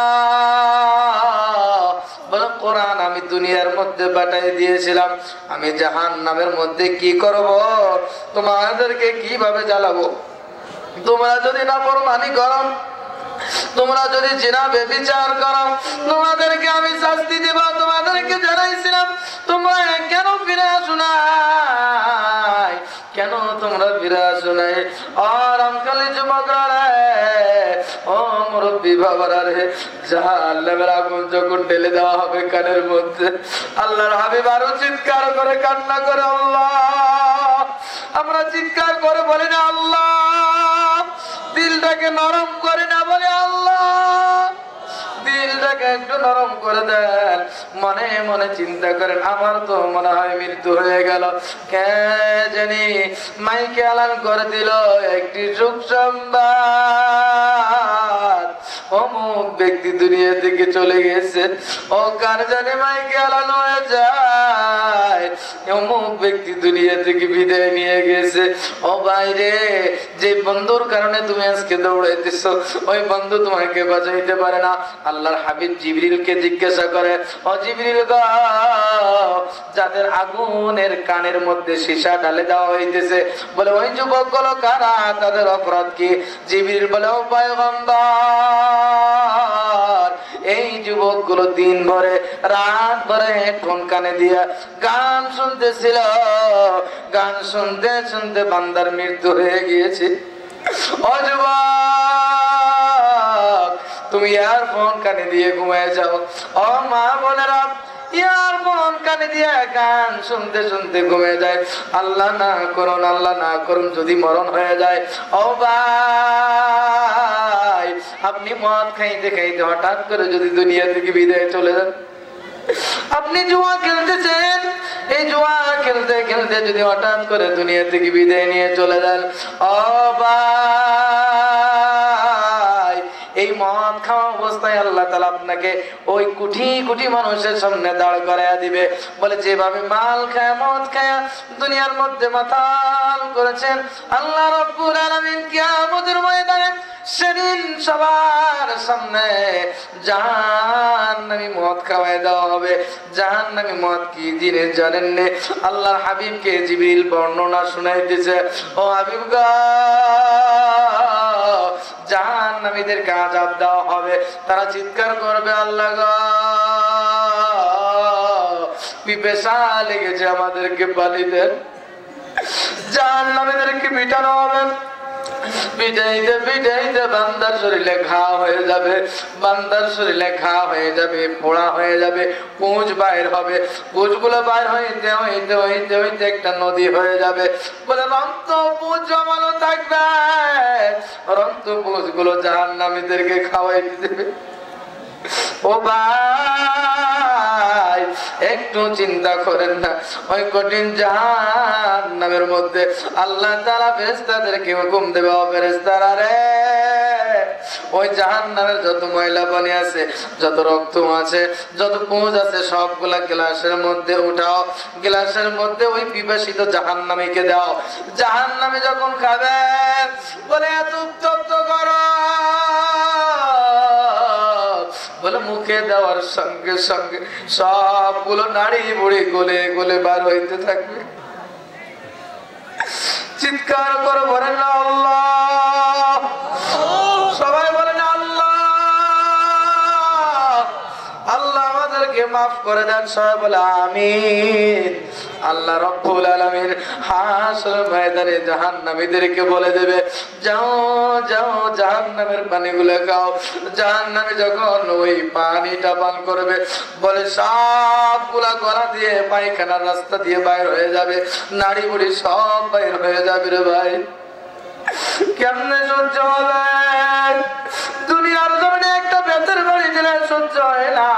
বলে, কোরআন আমি দুনিয়ার মধ্যে পাঠিয়ে দিয়েছিলাম, আমি জাহান্নামের মধ্যে কি করব? তোমাদেরকে কিভাবে জ্বালাবো? তোমরা যদি নাফরমানি করো, তোমরা যদি জিনা ব্যভিচার করো, তোমাদেরকে আমি শাস্তি দেব। তোমাদেরকে জানাইছিলাম, তোমরা কেন ফিরে আসো নাই? কেন তোমরা ফিরে আসো নাই? আর আমকালী যুবকরা রে, ও মুরব্বী বাবারা রে, জাহান্নামের আগুন যখন ঢেলে দেওয়া হবে কানের মধ্যে, আল্লাহর হাবিব আরো চিৎকার করে কান্না করে, আল্লাহ, আমরা চিৎকার করে বলি না আল্লাহ, দিলটাকে নরম করে না বলে আল্লাহ, দিলটাকে একটু নরম করে দেন। মনে মনে চিন্তা করেন, আমার তো মনে হয় মৃত্যু হয়ে গেল। কে জানি মাইকে এলান করে দিল একটি সুখ সংবাদ, অমুক ব্যক্তি দুনিয়া থেকে চলে গেছে। ও কার জানি মাইকে এলান হয়ে যায়, অমুক ব্যক্তি দুনিয়া থেকে বিদায় নিয়ে গেছে। ও বাইরে, যে বন্ধুর কারণে তুমি আজকে দৌড়াইতেছ, ওই বন্ধু তোমাকে বাঁচাইতে পারে না। আল্লাহর হাবিব জিবরিলকে জিজ্ঞাসা করে, ও জিবরিল গো, যাদের আগুনের কানের মধ্যে সীসা ঢালে দেওয়া হইতেছে, বলে ওই যুবকগুলো কারা? তাদের অপরাধ কি? জিবরিল বলে, ও পয়গম্বর, এই যুবকগুলো দিন ভরে রাত ভরে হেডফোন কানে দিয়া গান শুনতেছিল, গান শুনতে শুনতে বান্দার মৃত্যু হয়ে গিয়েছে। ও যুবক, তুমি ইয়ারফোন কানে দিয়ে ঘুমায় যাও। ও মা বোনেরা, ইয়ারফোন কানে দিয়ে গান শুনতে শুনতে ঘুমে যায়। আল্লাহ না করুন, আল্লাহ না করুন, যদি মরণ হয়ে যায়। ও ভাই, আপনি মদ খাইতে খাইতে হঠাৎ করে যদি দুনিয়া থেকে বিদায় চলে যান, আপনি জুয়া খেলতেছেন, এই জুয়া খেলতে খেলতে যদি হঠাৎ করে দুনিয়া থেকে বিদায় নিয়ে চলে যান, ও ভাই, এই মদ খাওয়া অবস্থায় আল্লাহ তাআলা আপনাকে ওই কোটি কোটি মানুষের সামনে দাঁড় করায়া দিবে। বলে যেভাবে মাল খায় মদ খায় দুনিয়ার মধ্যে মাতাল করেছেন, আল্লাহ রাব্বুল আলামিন কিয়ামতের ময়দানে সেদিন সবার সামনে জাহান্নামী মদ খাওয়ায় দেওয়া হবে। জাহান্নামী মদ কি জিনিস জানেন না? আল্লাহর হাবিবকে জিবরিল বর্ণনা শুনাইতেছে, ও হাবিব গো, জাহান্নামীদেরকে আযাব দেওয়া হবে। তারা চিৎকার করবে, আল্লাহ গো, পিপাসা লেগেছে, আমাদেরকে পানি দেন। জাহান্নামীদেরকে পিটানো হবে। পিটাইতে পিটাইতে বান্দার শরীরে ঘা হয়ে যাবে, বান্দার শরীরে ঘা হয়ে যাবে, পোড়া হয়ে যাবে, পুঁজ বাইর হবে। পুঁজগুলো বাইর হইতে হইতে হইতে হইতে একটা নদী হয়ে যাবে। বলে রক্ত পুঁজ জমানো থাকবে, রক্ত পুঁজগুলো জাহান্নামীদেরকে খাওয়াইতে দেবে। ও ভাই, একটু চিন্তা করেন না, ওই কঠিন জাহান্নামের মধ্যে আল্লাহ তাআলা ফেরেশতাদেরকে হুকুম দেবে, ও ফেরেশতারা রে, ওই জাহান্নামের যত ময়লা পানি আছে, যত রক্ত আছে, যত পুঁজ আছে, সবগুলা গ্লাসের মধ্যে উঠাও। গ্লাসের মধ্যে ওই পিপাসিত জাহান্নামীকে দাও। জাহান্নামী যখন খাবে, বলে এত উত্তপ্ত করো, বলে মুখে দেওয়ার সঙ্গে সঙ্গে সবগুলো নাড়ি বুড়ি গলে গলে বার হইতে থাকবে। চিৎকার করে বলেন না আল্লাহ, সবাই বলেন আল্লাহ। আল্লাহ আমাদেরকে মাফ করে দেন, সবাই বলে আমিন। আল্লাহ রাব্বুল আলামিন হাসর ময়দানে জাহান্নামীদেরকে বলে দেবে, যাও যাও জাহান্নামের পানিগুলো খাও। জাহান্নামী যখন ওই পানিটা পান করবে, বলে সবগুলা গলা দিয়ে পায়খানার রাস্তা দিয়ে বাইর হয়ে যাবে, নাড়ি বুড়ি সব বাইর হয়ে যাবে। রে ভাই, কেমনে সহ্য হবে? দুনিয়ার জমিনে একটা বেতের বাড়ি দিলে সহ্য হয় না।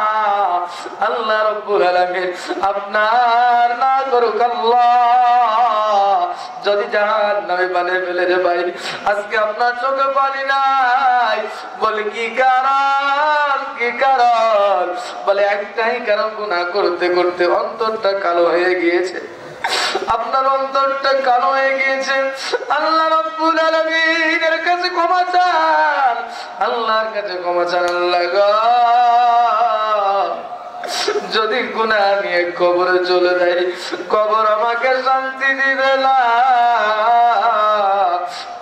আল্লাহ রাব্বুল আলামিন আপনার না করুক আল্লাহ, যদি জাহান্নামে বানিয়ে ফেলে রে ভাই, আজকে আপনার চোখে পানি নাই। বলে কি কারণ? কি কারণ? বলে একটাই কারণ, গুনাহ করতে করতে অন্তরটা কালো হয়ে গিয়েছে। আপনার অন্তরটা কালো হয়ে গিয়েছে। আল্লাহ রাব্বুল আলামিনের কাছে ক্ষমা চান, আল্লাহর কাছে ক্ষমা চান। আল্লাহ গো, যদি গুনাহ নিয়ে কবরে চলে যাই, কবর আমাকে শান্তি দিবে না,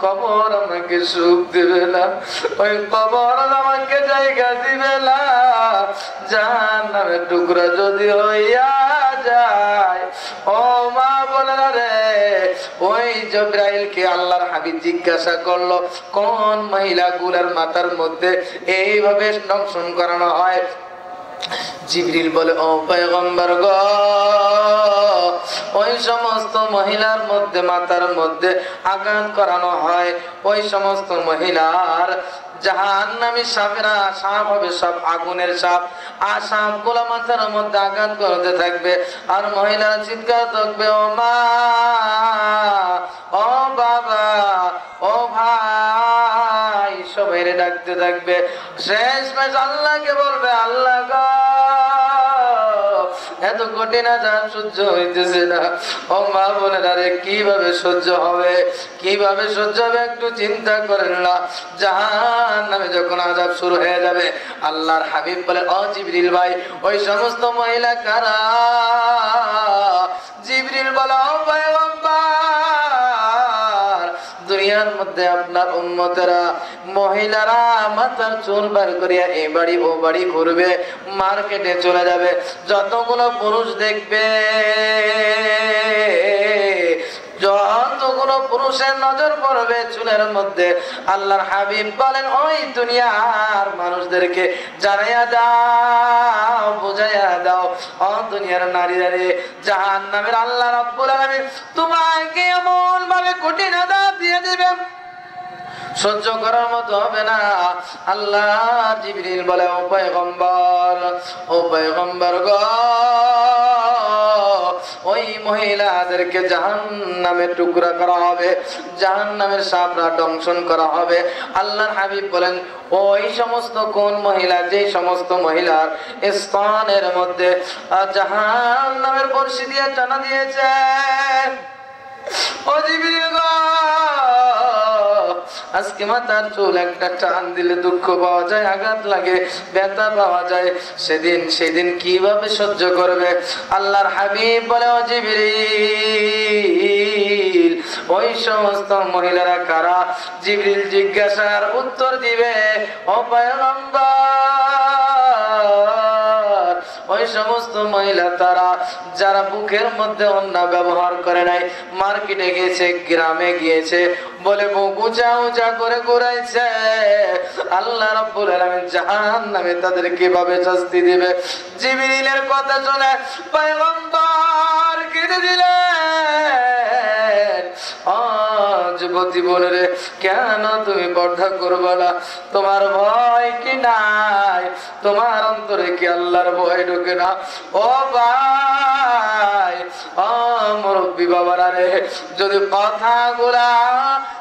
কবর আমাকে সুখ দিবে না, ওই কবর আমাকে জায়গা দিবে না। জাহান্নামের টুকরা যদি হইয়া যায়, ও মা বোনেরা রে, ওই জিবরাইলকে আল্লাহর হাবিব জিজ্ঞাসা করলো, কোন মহিলা গুলার মাথার মধ্যে এইভাবে দংশন করানো হয়? জিবরিল বলে, ও পয়গম্বর গো, ওই সমস্ত মহিলার মধ্যে মাথার মধ্যে আঘাত করানো হয়, ওই সমস্ত মহিলার জাহান্নামী সাপেরা, সাপ হবে সব আগুনের সাপ, আর সাপগুলো মাথার মধ্যে আঘাত করতে থাকবে, আর মহিলারা চিৎকার থাকবে, ও মা, ও বাবা, ও ভাই, সবাই ডাকতে থাকবে। শেষমেশ আল্লাহকে বলবে, আল্লাহ গো, এত কঠিন আযাব সহ্য হইতেছে না। ও মা বোনেরা রে, কিভাবে সহ্য হবে? কিভাবে সহ্য হবে? একটু চিন্তা করেন না। জাহান্নামে যখন আযাব শুরু হয়ে যাবে, আল্লাহর হাবিব বলে, ও জিবরিল ভাই, ওই সমস্ত মহিলা কারা? জিবরিল বলে, ও পয়গম্বর, দুনিয়ার মধ্যে আপনার উম্মতেরা মহিলারা মাথার চুল বার করিয়া এ বাড়ি ও বাড়ি ঘুরবে, মার্কেটে চলে যাবে, যতগুলো পুরুষ দেখবে, যতগুলো পুরুষের নজর পড়বে চুলের মধ্যে, আল্লাহর হাবিব বলেন, ওই দুনিয়ার মানুষদেরকে জানাইয়া দাও, বুঝাইয়া দাও, ও দুনিয়ার নারীরা রে, জাহান্নামের আল্লাহ রাব্বুল আলামিন তোমাকে এমন ভাবে কঠিন আযাব দিয়ে দিবেন, সহ্য করার মতো হবে না। আল্লাহ জিবরিল বলে, ও পয়গম্বর, ও পয়গম্বর গো, ও ওই মহিলাদেরকে জাহান্নামে টুকরা করা হবে, জাহান্নামের সাপরা দংশন করা হবে। আল্লাহর হাবিব বলেন ওই সমস্ত কোন মহিলা, যে সমস্ত মহিলার স্তনের মধ্যে জাহান্নামের বর্ষি দিয়ে টানা দিয়েছে, ও জিবরিল গো, আজকে মাথার চুল একটা টান দিলে দুঃখ পাওয়া যায়, আঘাত লাগে, ব্যথা পাওয়া যায়, সেদিন কিভাবে সহ্য করবে? আল্লাহর হাবিব বলে ও জিবরিল, ওই সমস্ত মহিলারা কারা? জিবরিল জিজ্ঞাসার উত্তর দিবে, ও পয়গম্বর, ওই সমস্ত মহিলা তারা যারা বুকের মধ্যে ওন্না ব্যবহার করে নাই, মার্কেটে গিয়েছে, গ্রামে গিয়েছে, বলে বুক উঁচা উঁচা করে ঘুরাইছে, আল্লাহ রাব্বুল আলামিন জাহান্নামে তাদের কিভাবে শাস্তি দিবে? জিবরিলের কথা শুনে পয়গম্বর কেঁদে দিলেন, যুবতী বোনেরে, কেন তুমি পর্দা করবে না? তোমার ভয় কি নাই? তোমার অন্তরে কি আল্লাহর ভয় ঢোকে না? ও ভাই, ও মুরব্বী বাবারা রে, যদি কথাগুলা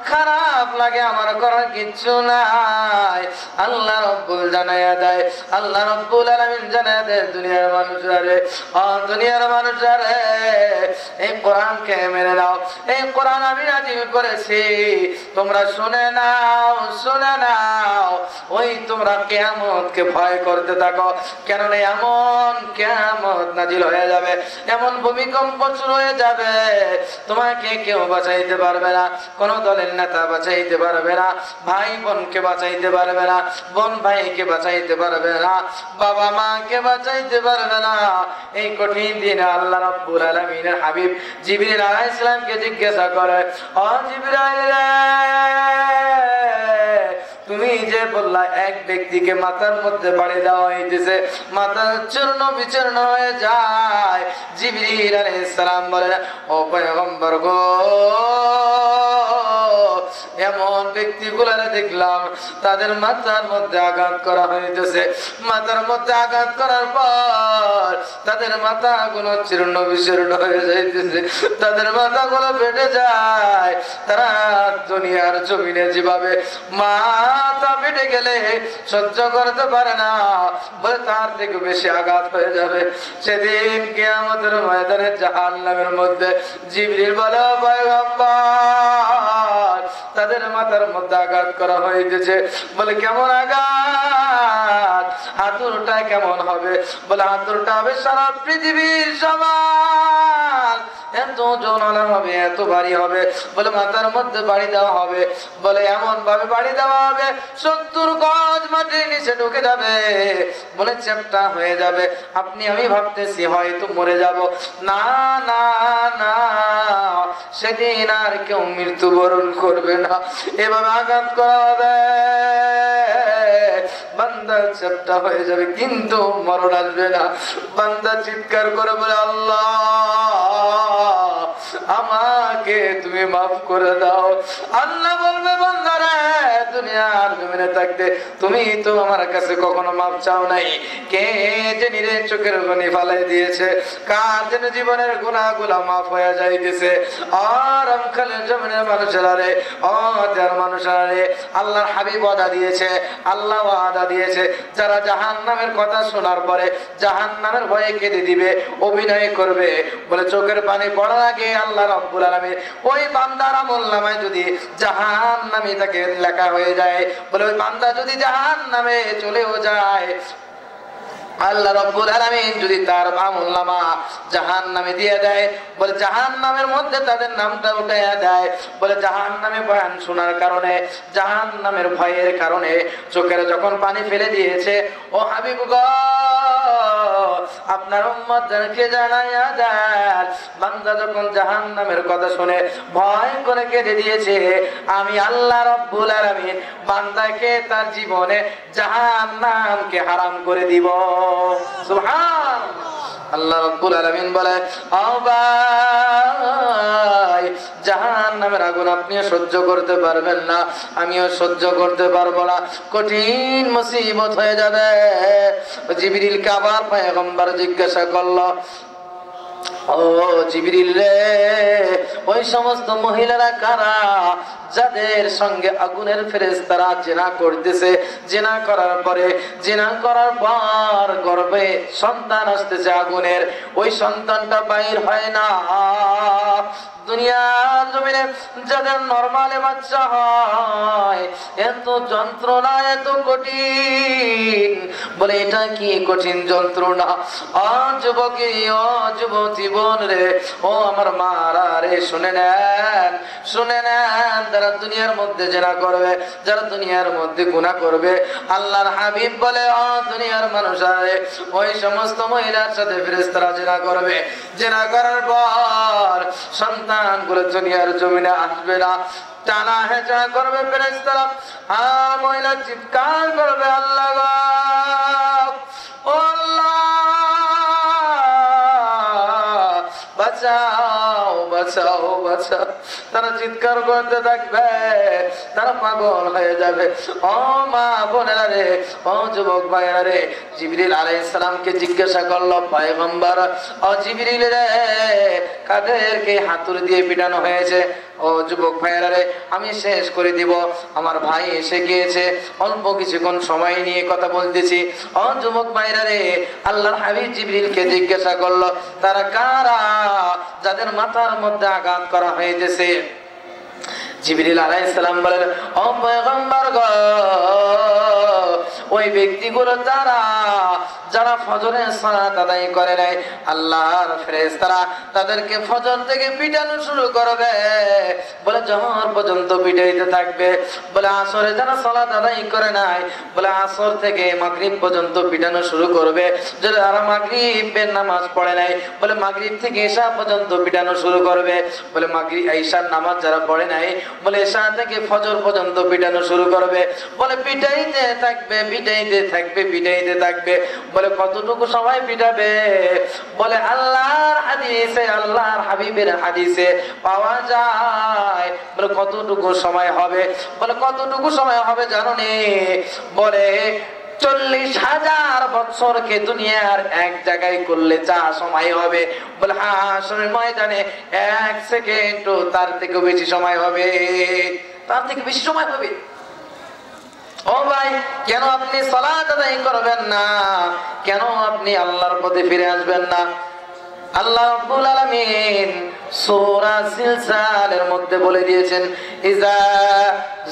খারাপ লাগে আমার করার কিচ্ছু নাই। আল্লাহ রাব্বুল জানায়া দেয়, আল্লাহ রাব্বুল আলামিন জানায়া দেয় দুনিয়ার মানুষরা রে, দুনিয়ার মানুষরা রে, এই কোরআনকে মেনে নাও। এই কোরআন আমি নাযিল করেছি, তোমরা শুনে নাও, শুনে নাও। ওই তোমরা কিয়ামতকে ভয় করতে থাকো, কেননা এমন কিয়ামত নাযিল হয়ে যাবে, এমন ভূমিকম্প শুরু হয়ে যাবে, তোমাকে কেউ বাঁচাইতে পারবে না, কোন দলের নেতা বাঁচাইতে পারবে না, ভাই বোনকে বাঁচাইতে পারবে না, বোন ভাইকে বাঁচাইতে পারবে না, বাবা মাকে বাঁচাইতে পারবে না। এই কঠিন দিনে আল্লাহ রাব্বুল আলামিনের হাবিব জিবরিল আলাইহিস সালামকে জিজ্ঞাসা করে, ও জিবরাইল রে, তুমি যে বললা এক ব্যক্তিকে মাথার মধ্যে বাড়ি দেওয়া হইতেছে, মাথা চূর্ণ বিচূর্ণ হয়ে যায়। জিবরিল আলাইহিস সালাম বলেন, ও পয়গম্বর গো, এমন ব্যক্তিগুলারে দেখলাম তাদের মাথার মধ্যে আঘাত করা হইতেছে, মাথার মধ্যে আঘাত করার পর তাদের মাথাগুলো চূর্ণ বিচূর্ণ হয়ে যাইতেছে, তাদের মাথাগুলো ফেটে যায়। তারা দুনিয়ার জমিনে যেভাবে মাথা ফেটে গেলে সহ্য করতে পারে না, বলে তার থেকে বেশি আঘাত হয়ে যাবে। সেদিন কিয়ামতের ময়দানে জাহান্নামের মধ্যে জিবরিল বলে, পয়গম্বর, তাদের মাথার মধ্যে আঘাত করা হয়েছে। বলে কেমন আঘাত? হাতুড়টা কেমন হবে? বলে হাতুড়টা হবে সারা পৃথিবীর সমান, এত ওজনওয়ালা হবে, এত ভারী হবে। বলে মাথার মধ্যে বাড়ি দেওয়া হবে, বলে এমন ভাবে বাড়ি দেওয়া হবে 70 গজ মাটির নিচে ঢুকে যাবে, বলে চ্যাপ্টা হয়ে যাবে। আপনি আমি ভাবতেছি হয়তো মরে যাব, না না না, সেদিন আর কেউ মৃত্যুবরণ করবে না। এভাবে আঘাত করা হবে, বান্দা চ্যাপ্টা হয়ে যাবে, কিন্তু মরণ আসবে না। বান্দা চিৎকার করে বলে, আল্লাহ আমাকে তুমি মাফ করে দাও। আল্লাহ বলবে, বান্দারে, দুনিয়ার জমিনে থাকতে তুমি তো আমার কাছে কখনো মাফ চাও নাই। কে যে নিজে চোখের পানি ফালাই দিয়েছে, কার যেন জীবনের গুনাহগুলো মাফ হয়ে যাইতেছে। আর আমখালের জমিনের মানুষেরা রে, ও তার মানুষেরা রে, আল্লাহর হাবিব ওয়াদা দিয়েছে, আল্লাহ ওয়াদা দিয়েছে, যারা জাহান্নামের কথা শোনার পরে জাহান্নামের ভয়ে কেঁদে দিবে, অভিনয় করবে, বলে চোখের পানি পড়ার আগে আল্লাহ রাব্বুল আলামিন ওই বান্দার আমলনামায় যদি জাহান্নামী তাকে লেখা হয়ে যায়, বলে ওই বান্দা যদি জাহান্নামে চলেও যায়, আল্লাহ রাব্বুল আলামিন যদি তার আমলনামা জাহান্নামে দিয়ে দেয়, বলে জাহান্নামের মধ্যে তাদের নামটা উঠাইয়া দেয়, বলে জাহান্নামে বয়ান শোনার কারণে, জাহান্নামের ভয়ের কারণে চোখের যখন পানি ফেলে দিয়েছে, ও হাবিব গো, আপনার উম্মতদেরকে জানাইয়া দেন, বান্দা যখন জাহান্নামের কথা শুনে ভয় করে কেঁদে দিয়েছে, আমি আল্লাহ রাব্বুল আলামিন বান্দাকে তার জীবনে জাহান্নামকে হারাম করে দিব। সুবহানাল্লাহ। আল্লাহ রাব্বুল আলামিন বলে, ও ভাই, জাহান্নামের আগুন আপনিও সহ্য করতে পারবেন না, আমিও সহ্য করতে পারবো না, কঠিন মুসিবত হয়ে যাবে। জিবরিলকে আবার পয়গম্বর জিজ্ঞাসা করলো, ও জিবরিল রে, ওই সমস্ত মহিলারা কারা যাদের সঙ্গে আগুনের ফেরেশতারা জিনা করতেছে, জিনা করার পর গর্ভে সন্তান আসতেছে আগুনের, ওই সন্তানটা বাইর হয় না। দুনিয়ার জমিনে যাদের নরমালে বাচ্চা হয়, এত যন্ত্রণা, এত কঠিন, বলে এটা কি কঠিন যন্ত্রণা। যুবকী, ও যুবতী বোন রে, ও আমার মারা রে, শুনে নেন, শুনে নেন, যারা দুনিয়ার মধ্যে জিনা করবে, যারা দুনিয়ার মধ্যে গুনাহ করবে, আল্লাহর হাবিব বলে, ও দুনিয়ার মানুষ রে, ওই সমস্ত মহিলার সাথে ফেরেশতারা জিনা করবে, জিনা করার পর সন্তান গুলো দুনিয়ার জমিনে আসবে না, টানা হেঁচা করবে ফেরেশতারা, আর মহিলা চিৎকার করবে, আল্লাহ গো, ও আল্লাহ বাঁচাও, বাঁচাও, বাঁচাও। তারা চিৎকার করতে থাকবে, তারা পাগল হয়ে যাবে। ও মা বোনেরা রে, ও যুবক ভাইয়েরা রে, জিবরিল আলাইহিস সালামকে জিজ্ঞাসা করলো, পয়গম্বর, ও জিবরিল রে, কাদেরকে হাতুড়ি দিয়ে পিটানো হয়েছে? ও যুবক ভাইয়েরা রে, আমি শেষ করে দিব, আমার ভাই এসে গিয়েছে, অল্প কিছুক্ষণ সময় নিয়ে কথা বলতেছি। ও যুবক ভাইয়েরা রে, আল্লাহর হাবিব জিবরিলকে জিজ্ঞাসা করলো, তারা কারা যাদের মাথার মধ্যে আঘাত করা হয়েছে? জিবরিল আলাইহিস সালাম বলেন, ও পয়গম্বর গো, ওই ব্যক্তিগুলো যারা ফজরের সালাত আদায় করে নাই, আল্লাহর ফেরেশতারা তাদেরকে ফজর থেকে পিটানো শুরু করবে, বলে জোহর পর্যন্ত পিটাইতে থাকবে। বলে আসরে যারা সালাত আদায় করে নাই, বলে আসর থেকে মাগরিব পর্যন্ত পিটানো শুরু করবে। যারা মাগরিবের নামাজ পড়ে নাই, বলে মাগরিব থেকে ইশা পর্যন্ত পিটানো শুরু করবে। বলে মাগরিব ইশার নামাজ যারা পড়ে নাই, বলে ইশা থেকে ফজর পর্যন্ত পিটানো শুরু করবে। বলে পিটাইতে থাকবে, পিটাইতে থাকবে, পিটাইতে থাকবে। বলে কতটুকু সময় পিটাবে? বলে আল্লাহর হাদিসে, আল্লাহর হাবিবের হাদিসে পাওয়া যায়, বলে কতটুকু সময় হবে? বলে কতটুকু সময় হবে জানো নি? বলে 40,000 বছরকে দুনিয়ার এক জায়গায় করলে যা সময় হবে, বলে হাশরের ময়দানে 1 সেকেন্ড তার থেকে বেশি সময় হবে, তার থেকে বেশি সময় হবে। ও ভাই, কেন আপনি সালাত আদায় করবেন না? কেন আপনি আল্লাহর পথে ফিরে আসবেন না? আল্লাহ রাব্বুল আলামিন সূরা জিলজালের মধ্যে বলে দিয়েছেন, ইজা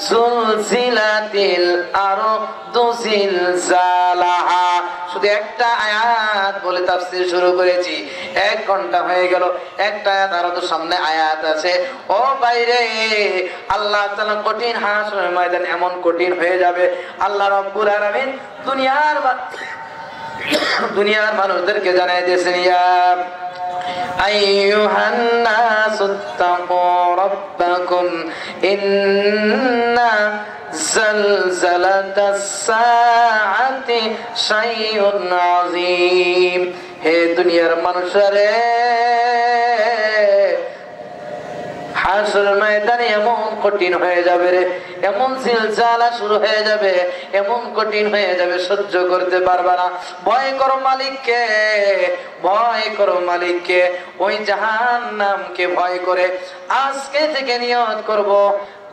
জুলজিলাতিল আরদু জিলজালাহা। শুধু একটা আয়াত বলে তাফসীর শুরু করেছি, 1 ঘন্টা হয়ে গেল। একটা আয়াত, আরো তো সামনে আয়াত আছে। ও বাইরে, আল্লাহ তাআলা কঠিন হাশরের ময়দান এমন কঠিন হয়ে যাবে, আল্লাহ রাব্বুল আলামিন দুনিয়ার মানুষদেরকে জানাই দিয়েছেন, ইয়া আইয়ুহান নাসুত্তাকু রাব্বাকুম ইন্না জালজালাতাস সাআতি শাইউন আযীম। হে দুনিয়ার মানুষেরা, হাশরের ময়দানে এমন কঠিন হয়ে যাবে রে, এমন জিলজালা শুরু হয়ে যাবে, এমন কঠিন হয়ে যাবে, সহ্য করতে পারবে না। ভয় করো মালিককে, ভয় করো মালিককে, ওই জাহান্নামকে ভয় করে আজকে থেকে নিয়ত করব,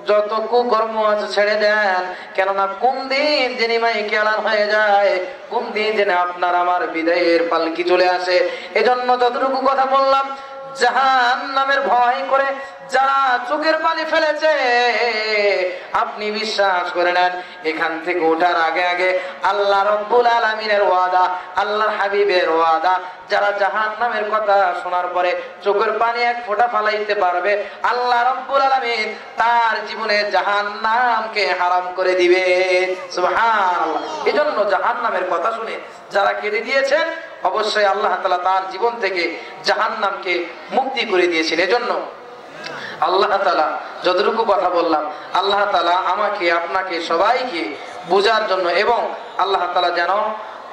যত কুকর্ম আছে ছেড়ে দেন। কেননা কোন দিন যিনি মাইকে এলান হয়ে যায়, কোন দিন যেন আপনার আমার বিদায়ের পালকি চলে আসে। এজন্য যতটুকু কথা বললাম, জাহান্নামের ভয় করে যারা চোখের পানি ফেলেছে, আপনি বিশ্বাস করে নেন, এখান থেকে ওঠার আগে আগে আল্লাহ রাব্বুল আলামিনের ওয়াদা, আল্লাহর হাবিবের ওয়াদা, যারা জাহান্নামের কথা শোনার পরে চোখের পানি এক ফোঁটা ফালাইতে পারবে, আল্লাহ রাব্বুল আলামিন তার জীবনে জাহান্নামকে হারাম করে দিবে। সুবহানাল্লাহ। এজন্য জাহান্নামের কথা শুনে যারা কেটে দিয়েছেন, অবশ্যই আল্লাহ তাআলা তার জীবন থেকে জাহান্নামকে মুক্তি করে দিয়েছেন। এজন্য আল্লাহ তাআলা যতটুকু কথা বললাম, আল্লাহ তাআলা আমাকে, আপনাকে, সবাইকে বোঝার জন্য, এবং আল্লাহ তাআলা যেন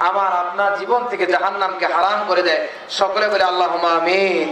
আমার আপনার জীবন থেকে জাহান্নামকে হারাম করে দেয়। সকলে বলে আল্লাহুম্মা আমিন।